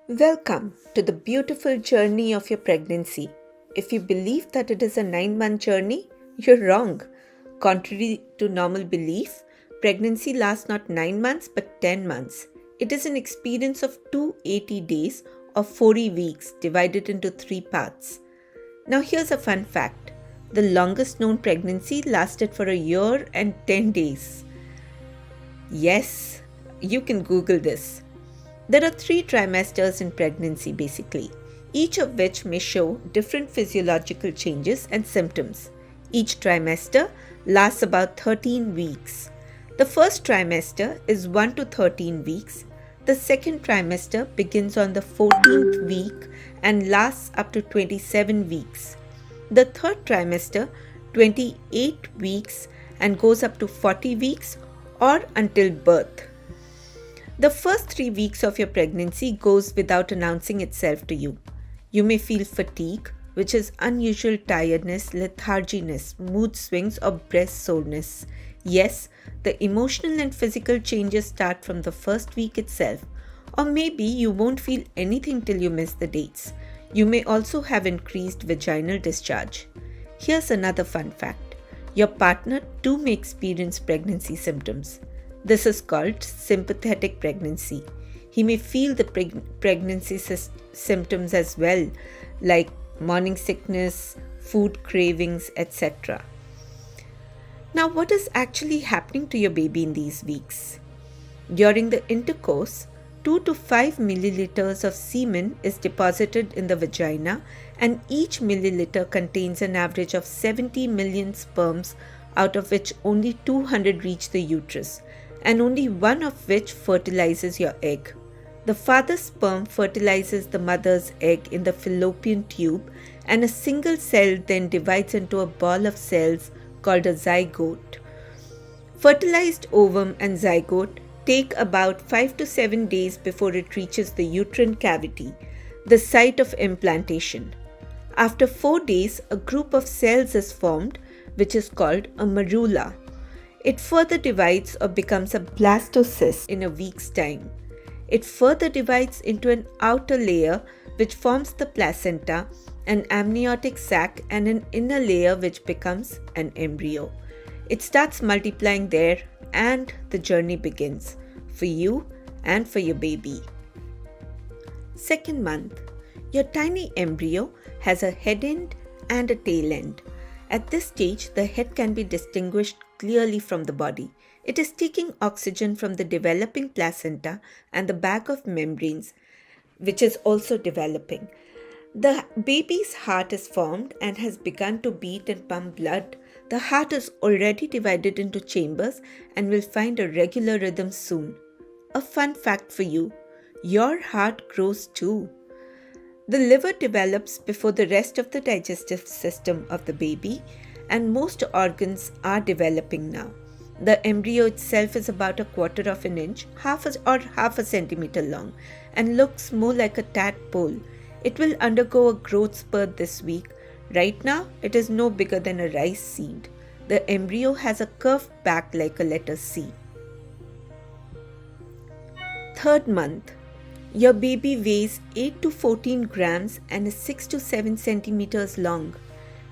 Welcome to the beautiful journey of your pregnancy. If you believe that it is a 9-month journey, you're wrong. Contrary to normal belief, pregnancy lasts not 9 months but 10 months. It is an experience of 280 days or 40 weeks divided into 3 parts. Now, here's a fun fact: the longest known pregnancy lasted for a year and 10 days. Yes, you can Google this. There are 3 trimesters in pregnancy basically, each of which may show different physiological changes and symptoms. Each trimester lasts about 13 weeks. The first trimester is 1 to 13 weeks. The second trimester begins on the 14th week and lasts up to 27 weeks. The third trimester, 28 weeks, and goes up to 40 weeks or until birth. The first 3 weeks of your pregnancy goes without announcing itself to you. You may feel fatigue, which is unusual tiredness, letharginess, mood swings, or breast soreness. Yes, the emotional and physical changes start from the first week itself. Or maybe you won't feel anything till you miss the dates. You may also have increased vaginal discharge. Here's another fun fact: your partner too may experience pregnancy symptoms. This is called sympathetic pregnancy. He may feel the pregnancy symptoms as well, like morning sickness, food cravings, etc. Now, what is actually happening to your baby in these weeks? During the intercourse, 2 to 5 milliliters of semen is deposited in the vagina, and each milliliter contains an average of 70 million sperms, out of which only 200 reach the uterus, and only one of which fertilizes your egg. The father's sperm fertilizes the mother's egg in the fallopian tube, and a single cell then divides into a ball of cells called a zygote. Fertilized ovum and zygote take about 5 to 7 days before it reaches the uterine cavity, the site of implantation. After 4 days, a group of cells is formed, which is called a morula. It further divides or becomes a blastocyst in a week's time. It further divides into an outer layer which forms the placenta, an amniotic sac, and an inner layer which becomes an embryo. It starts multiplying there, and the journey begins for you and for your baby. Second month, your tiny embryo has a head end and a tail end. At this stage, the head can be distinguished clearly from the body. It is taking oxygen from the developing placenta and the bag of membranes, which is also developing. The baby's heart is formed and has begun to beat and pump blood. The heart is already divided into chambers and will find a regular rhythm soon. A fun fact for you: your heart grows too. The liver develops before the rest of the digestive system of the baby, and most organs are developing now. The embryo itself is about a quarter of an inch, half a centimeter long, and looks more like a tadpole. It will undergo a growth spurt this week. Right now, it is no bigger than a rice seed. The embryo has a curved back like a letter C. Third month. Your baby weighs 8 to 14 grams and is 6 to 7 centimeters long.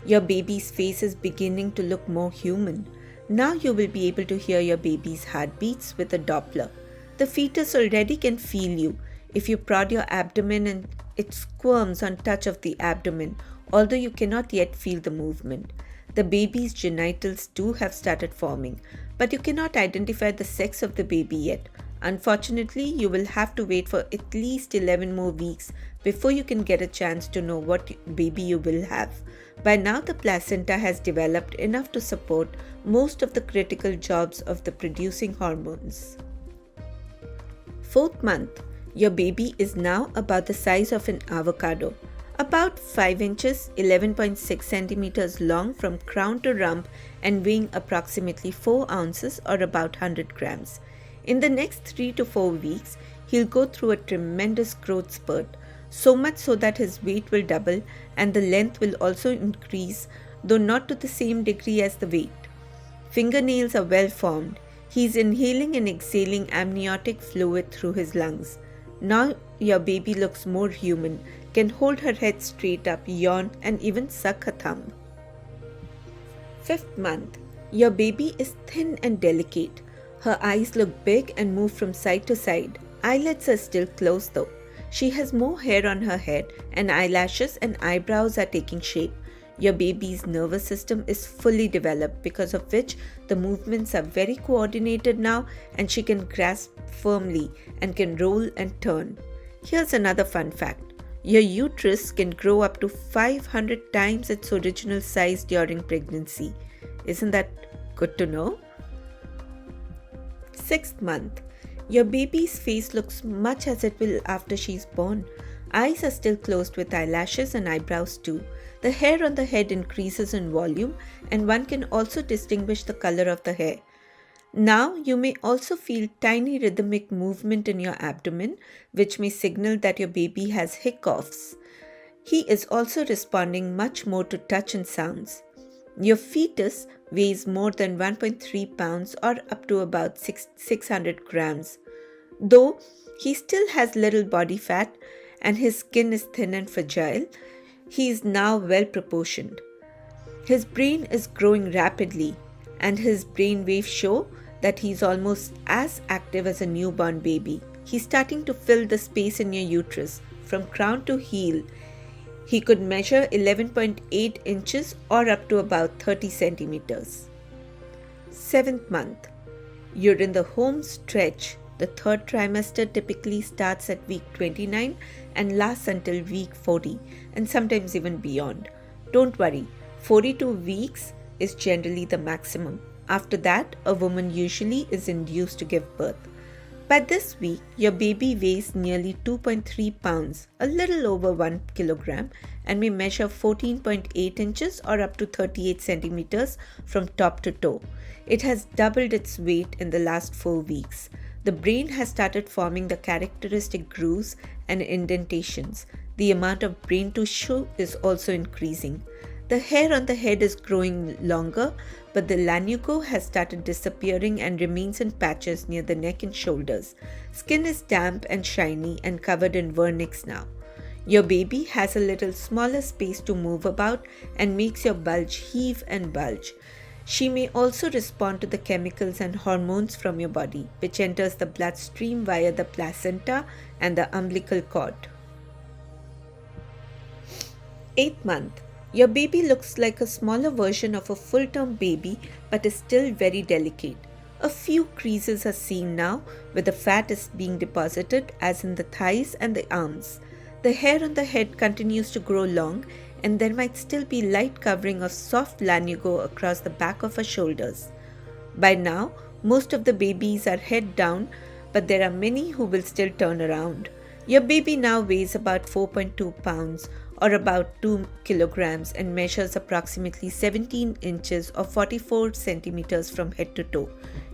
Your baby's face is beginning to look more human. Now you will be able to hear your baby's heartbeats with a Doppler. The fetus already can feel you. If you prod your abdomen, and it squirms on touch of the abdomen, although you cannot yet feel the movement. The baby's genitals too have started forming, but you cannot identify the sex of the baby yet. Unfortunately, you will have to wait for at least 11 more weeks before you can get a chance to know what baby you will have. By now, the placenta has developed enough to support most of the critical jobs of the producing hormones. Fourth month, your baby is now about the size of an avocado, about 5 inches, 11.6 centimeters long from crown to rump, and weighing approximately 4 ounces or about 100 grams. In the next 3 to 4 weeks, he'll go through a tremendous growth spurt, so much so that his weight will double and the length will also increase, though not to the same degree as the weight. Fingernails are well formed. He is inhaling and exhaling amniotic fluid through his lungs. Now your baby looks more human, can hold her head straight up, yawn, and even suck her thumb. 5th month. Your baby is thin and delicate. Her eyes look big and move from side to side. Eyelids are still closed though. She has more hair on her head, and eyelashes and eyebrows are taking shape. Your baby's nervous system is fully developed, because of which the movements are very coordinated now, and she can grasp firmly and can roll and turn. Here's another fun fact. Your uterus can grow up to 500 times its original size during pregnancy. Isn't that good to know? 6th month. Your baby's face looks much as it will after she's born. Eyes are still closed with eyelashes and eyebrows too. The hair on the head increases in volume, and one can also distinguish the color of the hair. Now you may also feel tiny rhythmic movement in your abdomen, which may signal that your baby has hiccoughs. He is also responding much more to touch and sounds. Your fetus weighs more than 1.3 pounds or up to about 600 grams. Though he still has little body fat and his skin is thin and fragile, he is now well proportioned. His brain is growing rapidly, and his brain waves show that he is almost as active as a newborn baby. He's starting to fill the space in your uterus from crown to heel. He could measure 11.8 inches or up to about 30 centimeters. 7th month. You're in the home stretch. The 3rd trimester typically starts at week 29 and lasts until week 40, and sometimes even beyond. Don't worry, 42 weeks is generally the maximum. After that, a woman usually is induced to give birth. By this week, your baby weighs nearly 2.3 pounds, a little over 1 kilogram, and may measure 14.8 inches or up to 38 centimeters from top to toe. It has doubled its weight in the last 4 weeks. The brain has started forming the characteristic grooves and indentations. The amount of brain tissue is also increasing. The hair on the head is growing longer, but the lanugo has started disappearing and remains in patches near the neck and shoulders. Skin is damp and shiny and covered in vernix now. Your baby has a little smaller space to move about and makes your bulge heave and bulge. She may also respond to the chemicals and hormones from your body, which enters the bloodstream via the placenta and the umbilical cord. 8th month. Your baby looks like a smaller version of a full-term baby, but is still very delicate. A few creases are seen now, where the fat is being deposited, as in the thighs and the arms. The hair on the head continues to grow long, and there might still be light covering of soft lanugo across the back of her shoulders. By now, most of the babies are head down, but there are many who will still turn around. Your baby now weighs about 4.2 pounds or about 2 kilograms and measures approximately 17 inches or 44 centimeters from head to toe.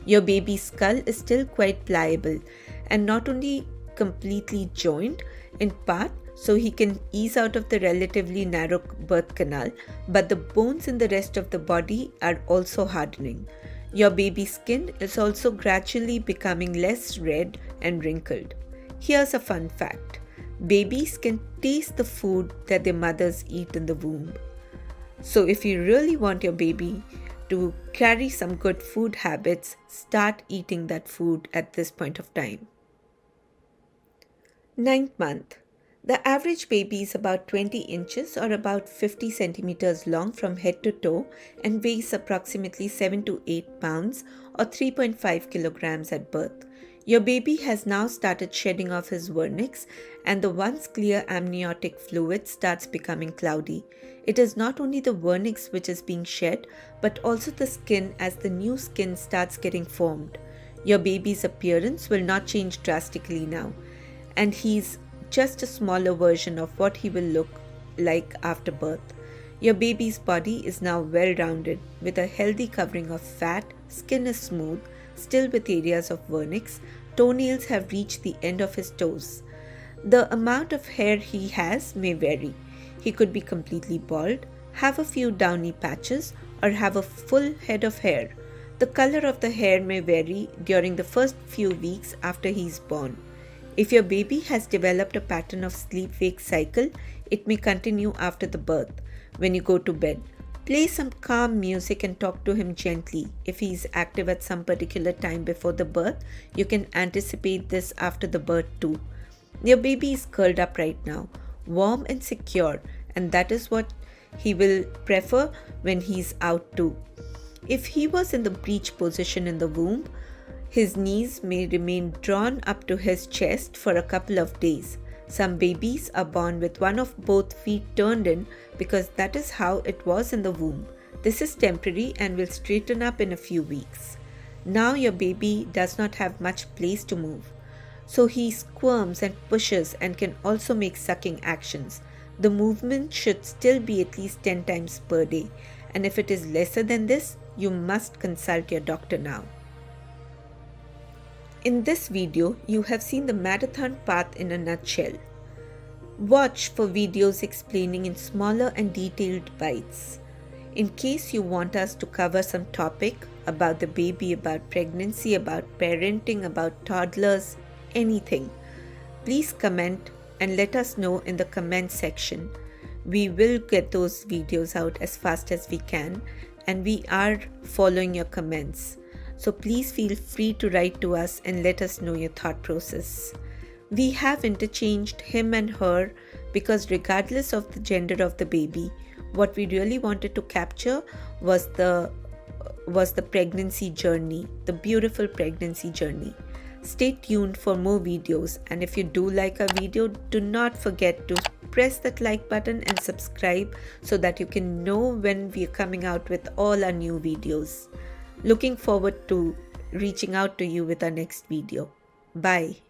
Your baby's skull is still quite pliable and not only completely joined in part so he can ease out of the relatively narrow birth canal, but the bones in the rest of the body are also hardening. Your baby's skin is also gradually becoming less red and wrinkled. Here's a fun fact. Babies can taste the food that their mothers eat in the womb. So if you really want your baby to carry some good food habits, start eating that food at this point of time. 9th month. The average baby is about 20 inches or about 50 centimeters long from head to toe and weighs approximately 7 to 8 pounds or 3.5 kilograms at birth. Your baby has now started shedding off his vernix, and the once clear amniotic fluid starts becoming cloudy. It is not only the vernix which is being shed, but also the skin as the new skin starts getting formed. Your baby's appearance will not change drastically now, and he's just a smaller version of what he will look like after birth. Your baby's body is now well-rounded with a healthy covering of fat, skin is smooth, still with areas of vernix, toenails have reached the end of his toes. The amount of hair he has may vary. He could be completely bald, have a few downy patches, or have a full head of hair. The color of the hair may vary during the first few weeks after he is born. If your baby has developed a pattern of sleep-wake cycle, it may continue after the birth. When you go to bed, play some calm music and talk to him gently. If he is active at some particular time before the birth, you can anticipate this after the birth too. Your baby is curled up right now, warm and secure, and that is what he will prefer when he's out too. If he was in the breech position in the womb, his knees may remain drawn up to his chest for a couple of days. Some babies are born with one of both feet turned in because that is how it was in the womb. This is temporary and will straighten up in a few weeks. Now your baby does not have much place to move, so he squirms and pushes and can also make sucking actions. The movement should still be at least 10 times per day, and if it is lesser than this, you must consult your doctor now. In this video, you have seen the marathon path in a nutshell. Watch for videos explaining in smaller and detailed bites. In case you want us to cover some topic about the baby, about pregnancy, about parenting, about toddlers, anything, please comment and let us know in the comment section. We will get those videos out as fast as we can, and we are following your comments. So please feel free to write to us and let us know your thought process. We have interchanged him and her because regardless of the gender of the baby, what we really wanted to capture was the pregnancy journey, the beautiful pregnancy journey. Stay tuned for more videos, and if you do like our video, do not forget to press that like button and subscribe so that you can know when we are coming out with all our new videos. Looking forward to reaching out to you with our next video. Bye.